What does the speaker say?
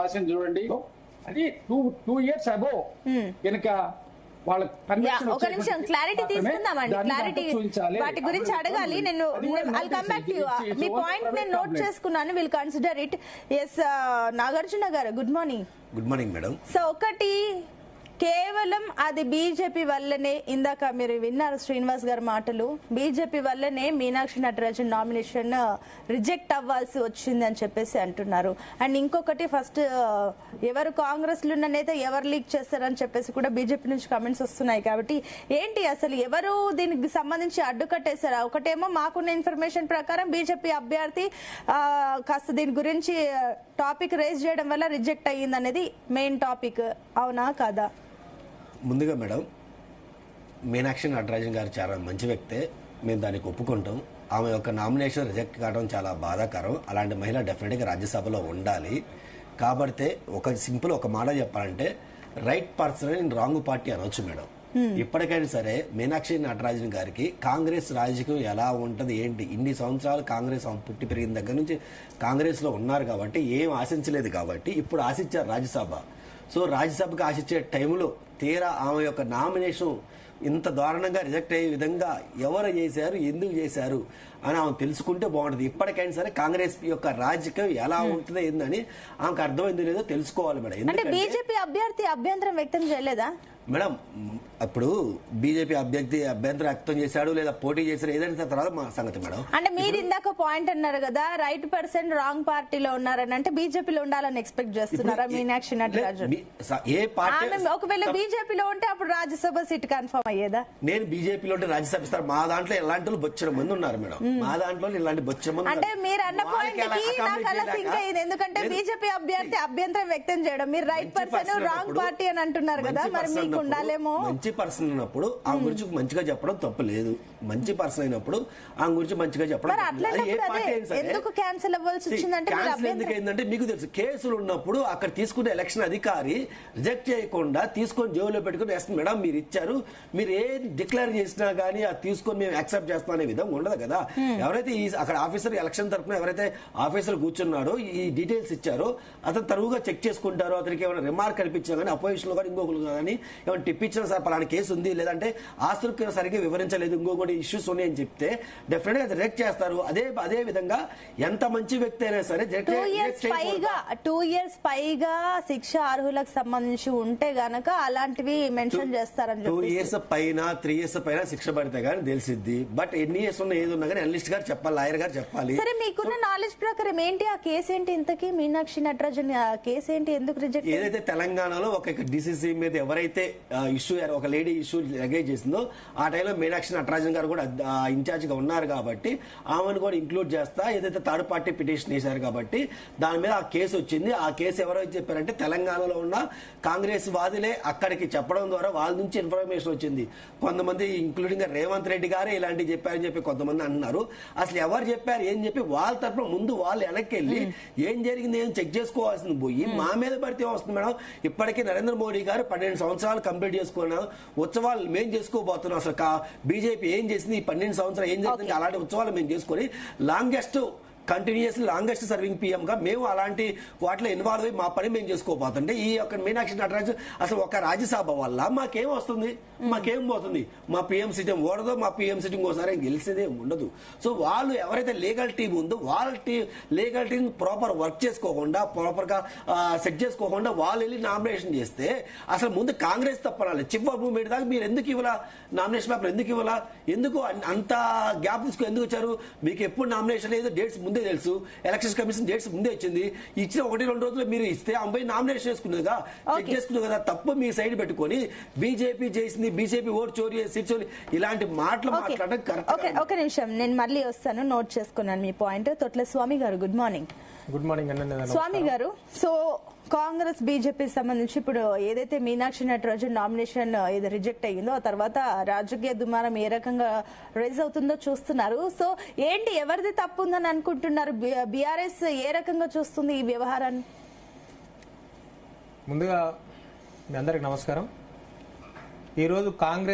రాసింది చూడండి. అది 2 years అబో కనుక వాళ్ళ ఒక నిమిషం క్లారిటీ తీసుకుందామండి. క్లారిటీ వాటి గురించి అడగాలి. నేను I'll come back to you. మీ పాయింట్ నేను నోట్ చేసుకున్నాను. Will consider it. Yes Nagarjuna garu, good morning. Good morning madam. So ఒకటి కేవలం అది బీజేపీ వల్లనే, ఇందాక మీరు విన్నారు శ్రీనివాస్ గారి మాటలు, బీజేపీ వల్లనే మీనాక్షి నటరాజన్ నామినేషన్ రిజెక్ట్ అవ్వాల్సి వచ్చింది అని చెప్పేసి అంటున్నారు. అండ్ ఇంకొకటి ఫస్ట్ ఎవరు కాంగ్రెస్ లో ఉన్న నేత ఎవరు లీక్ చేస్తారని చెప్పేసి కూడా బీజేపీ నుంచి కామెంట్స్ వస్తున్నాయి. కాబట్టి ఏంటి అసలు ఎవరు దీనికి సంబంధించి అడ్డుకట్టేశారా? ఒకటేమో మాకున్న ఇన్ఫర్మేషన్ ప్రకారం బీజేపీ అభ్యర్థి కాస్త దీని గురించి టాపిక్ రేజ్ చేయడం వల్ల రిజెక్ట్ అయ్యింది అనేది మెయిన్ టాపిక్, అవునా కాదా? ముందుగా మేడం, మీనాక్షి నటరాజన్ గారు చాలా మంచి వ్యక్తే, మేము దానికి ఒప్పుకుంటాం. ఆమె యొక్క నామినేషన్ రిజెక్ట్ కావడం చాలా బాధాకరం. అలాంటి మహిళ డెఫినెట్గా రాజ్యసభలో ఉండాలి. కాబట్టి ఒక మాట చెప్పాలంటే right person in wrong party అనొచ్చు మేడం. ఇప్పటికైనా సరే మీనాక్షి నటరాజన్ గారికి కాంగ్రెస్ రాజకీయం ఎలా ఉంటది ఏంటి, ఇన్ని సంవత్సరాలు కాంగ్రెస్ పుట్టి పెరిగిన దగ్గర నుంచి కాంగ్రెస్ లో ఉన్నారు కాబట్టి ఏం ఆశించలేదు కాబట్టి ఇప్పుడు ఆశించారు రాజ్యసభ. సో రాజ్యసభకు ఆశించే టైంలో తీరా ఆమె యొక్క నామినేషన్ ఇంత దారుణంగా రిజెక్ట్ అయ్యే విధంగా ఎవరు చేశారు, ఎందుకు చేశారు అని ఆమె తెలుసుకుంటే బాగుంటుంది. ఇప్పటికైనా సరే కాంగ్రెస్ యొక్క రాజకీయం ఎలా ఉంటుందో ఏందని ఆమెకు అర్థమైందో లేదో తెలుసుకోవాలి మేడం. ఎందుకంటే బీజేపీ అభ్యర్థి అభ్యంతరం వ్యక్తం చేయలేదా మేడం? అప్పుడు బీజేపీ అభ్యర్థి అభ్యంతరం వ్యక్తం చేశాడు లేదా పోటీ చేశాడు ఏదైనా తర్వాత మా సంగతి మేడం. అంటే మీరు ఇందాక పాయింట్ అన్నారు కదా, రైట్ పర్సన్ రాంగ్ పార్టీలో ఉన్నారని, అంటే బీజేపీలో ఉండాలని ఎక్స్పెక్ట్ చేస్తున్నారా మీనాక్షి నటరాజన్? ఏ పార్టీ ఒకవేళ బీజేపీలో ఉంటే అప్పుడు రాజ్యసభ సీట్ కన్ఫర్మ్ అయ్యేదా? నేను బీజేపీలో ఉంటే రాజ్యసభ ఇస్తారు. మా దాంట్లో ఇలాంటి బొచ్చడం మంది ఉన్నారు మేడం. మా దాంట్లో ఇలాంటి బొచ్చడం మంది. అంటే మీరు అన్న పాయింట్ కి నాకు అలా సింక్ అయ్యింది. ఎందుకంటే బీజేపీ అభ్యర్థి అభ్యంతరం వ్యక్తం చేయడం, మీరు రైట్ పర్సన్ రాంగ్ పార్టీ అని అంటున్నారు కదా, మరి మీకు ఉండాలేమో. మంచి పర్సన్ ఉన్నప్పుడు ఆ గురించి మంచిగా చెప్పడం తప్పు లేదు. మంచి పర్సన్ అయినప్పుడు ఆ గురించి మంచిగా చెప్పడం ఎందుకు క్యాన్సిల్ అవ్వాల్సి వచ్చిందంటే ఎందుకంటే మీకు తెలుసు కేసులు ఉన్నప్పుడు అక్కడ తీసుకునే ఎలక్షన్ అధికారి రిజెక్ట్ చేయకుండా తీసుకొని జైల్లో పెట్టుకుని వేస్తుంది. మేడం మీరు ఇచ్చారు, మీరు ఏది డిక్లేర్ చేసినా గానీ అది తీసుకొని మేము యాక్సెప్ట్ చేస్తాం అనే విధంగా ఉండదు కదా. ఎవరైతే అక్కడ ఆఫీసర్ ఎలక్షన్ తరఫున ఎవరైతే ఆఫీసర్ కూర్చున్నాడో ఈ డీటెయిల్స్ ఇచ్చారో అతను తరువుగా చెక్ చేసుకుంటారో, అతనికి ఏమైనా రిమార్క్ అనిపించినా కానీ అపోజిషన్ లో కానీ ఇంకొకరు కానీ ఏమైనా టిప్ ఇచ్చినా సార్ పలానా కేసు ఉంది లేదంటే ఆస్తులకు సరిగ్గా వివరించలేదు ఇంకొకటి ఇష్యూస్ ఉన్నాయని చెప్తే డెఫినెట్ గా రిజెక్ట్ చేస్తారు. అదే విధంగా ఎంత మంచి వ్యక్తి అయినా సరే 2 years పైగా శిక్ష అర్హులకు సంబంధించి ఉంటే గనక అలాంటివి మెన్షన్ చేస్తారని 2 years పైన 3 years పైన శిక్ష పడితే గానీ తెలిసిద్ది. బట్ ఎన్ని ఇయర్స్ ఉన్నా ఏది ఉన్నా కానీ అనలిస్ట్ గారు చెప్పాలి, లాయర్ గారు చెప్పాలి. సరే మీకున్న నాలెడ్జ్ ప్రకారం ఏంటి ఆ కేసు ఏంటి? ఇంతకీ మీనాక్షి నటరాజన్ కేసు ఏంటి, ఎందుకు రిజెక్ట్? ఏదైతే తెలంగాణలో ఒక డిసిసి మీద ఎవరైతే ఇష్యూ ఒక లేడీ ఇష్యూ లగేజ్ చేసిందో ఆ టైంలో మీనాక్షి నటరాజన్ గారు కూడా ఇన్ఛార్జ్ గా ఉన్నారు కాబట్టి ఆమెను కూడా ఇంక్లూడ్ చేస్తా ఏదైతే థర్డ్ పార్టీ పిటిషన్ వేశారు కాబట్టి దాని మీద ఆ కేసు వచ్చింది. ఆ కేసు ఎవరైతే చెప్పారంటే తెలంగాణలో ఉన్న కాంగ్రెస్ వాదులే అక్కడికి చెప్పడం ద్వారా వాళ్ళ నుంచి ఇన్ఫర్మేషన్ వచ్చింది. కొంతమంది ఇంక్లూడింగ్ రేవంత్ రెడ్డి గారే ఇలాంటివి చెప్పారని చెప్పి కొంతమంది అంటున్నారు. అసలు ఎవరు చెప్పారు ఏం చెప్పి వాళ్ళ తరఫున ముందు వాళ్ళు వెనక్కి వెళ్ళి ఏం జరిగింది ఏం చెక్ చేసుకోవాల్సింది పోయి మా మీద పడితే వస్తుంది మేడం. ఇప్పటికీ నరేంద్ర మోడీ గారు 12 సంవత్సరాలు కంప్లీట్ చేసుకున్నాం, ఉత్సవాలు మేము చేసుకోబోతున్నాం. అసలు బీజేపీ ఏం చేసింది ఈ 12 సంవత్సరాలు ఏం జరిగింది అలాంటి ఉత్సవాలు మేము చేసుకుని లాంగెస్ట్ సర్వింగ్ పీఎం గా మేము అలాంటి వాటిలో ఇన్వాల్వ్ అయ్యి మా పని మేము చేసుకోబోతుంటే ఈ యొక్క మీనాక్షి నటరాజన్ అసలు ఒక రాజ్యసభ వల్ల మాకేం వస్తుంది, మాకేం పోతుంది? మా పీఎం సిట్టింగ్ ఓడదో, మా పీఎం సిట్టింగ్ ఒకసారి గెలిచేదే ఉండదు. సో వాళ్ళు ఎవరైతే లీగల్ టీం ఉందో వాళ్ళ లీగల్ టీం ప్రాపర్ వర్క్ చేసుకోకుండా ప్రాపర్ గా సెట్ చేసుకోకుండా వాళ్ళు వెళ్ళి నామినేషన్ చేస్తే అసలు ముందు కాంగ్రెస్ తప్పనాలి. చివరి మూమెంట్ దాకా మీరు ఎందుకు ఇవ్వాల నామినేషన్ పేపర్, ఎందుకు ఇవ్వాలా, ఎందుకు అంత గ్యాప్ తీసుకుని ఎందుకు వచ్చారు? మీకు ఎప్పుడు నామినేషన్ లేదు, డేట్స్ ముందే తెలుసు, ఎలక్షన్ కమిషన్ డేట్స్ ముందే ఇచ్చింది. ఇచ్చిన 1-2 రోజులు మీరు ఇస్తే అమ్మాయి నామినేషన్ చేసుకున్నదిగా చెక్ చేసుకున్నది కదా. తప్పు మీ సైడ్ పెట్టుకొని బీజేపీ చేసింది, బీజేపీ ఓటు చోరీ, సీట్ చోరీ ఇలాంటి మాటలు మాట్లాడడం కరెక్ట్. ఒక నిమిషం నేను మళ్ళీ వస్తాను, నోట్ చేసుకున్నాను మీ పాయింట్. తొట్ల స్వామి గారు, గుడ్ మార్నింగ్. గుడ్ మార్నింగ్ స్వామి గారు. సో కాంగ్రెస్ బీజేపీ సంబంధించి ఇప్పుడు ఏదైతే మీనాక్షి నటరాజన్ నామినేషన్ ఏది రిజెక్ట్ అయ్యిందో ఆ తర్వాత రాజకీయ దుమారం ఏ రకంగా రైజ్ అవుతుందో చూస్తున్నారు. సో ఏంటి ఎవరిది తప్పు ఉందని అనుకుంటున్నారు? బీఆర్ఎస్ ఏ రకంగా చూస్తుంది ఈ వ్యవహారాన్ని? ముందుగా మీ అందరికి నమస్కారం. ఈరోజు కాంగ్రెస్